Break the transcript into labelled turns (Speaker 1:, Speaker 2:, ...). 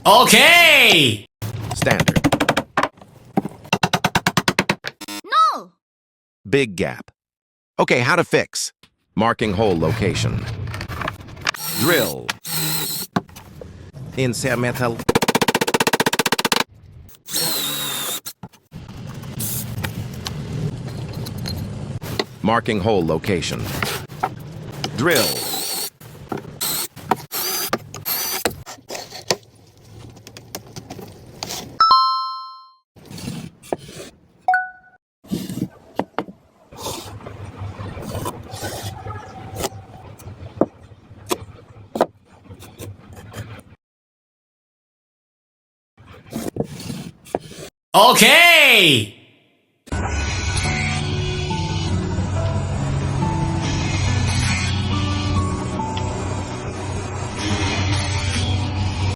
Speaker 1: Okay!
Speaker 2: Standard.
Speaker 3: No!
Speaker 2: Big gap. Okay, how to fix? Marking hole location. Drill. Insert metal. Marking hole location. Drill.
Speaker 1: Okay!